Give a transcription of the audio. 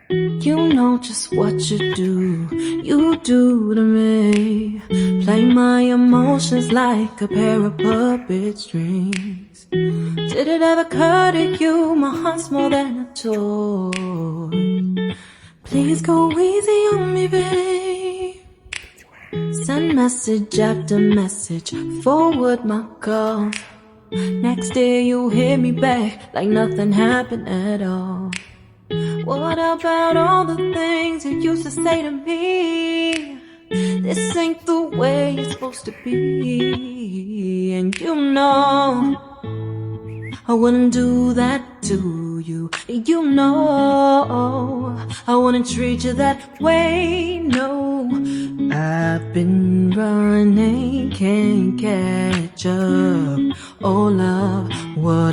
You know just what you do to me. Play my emotions like a pair of puppet strings. Did it ever occur to you my heart's more than a toy? Please go easy on me, babe. Send message after message, forward my calls. Next day you hit me back like nothing happened at all. What about all the things you used to say to me? This ain't the way it's supposed to be. And you know I wouldn't do that to you. You know I wouldn't treat you that way, no. I've been running, can't catch up. Oh love, what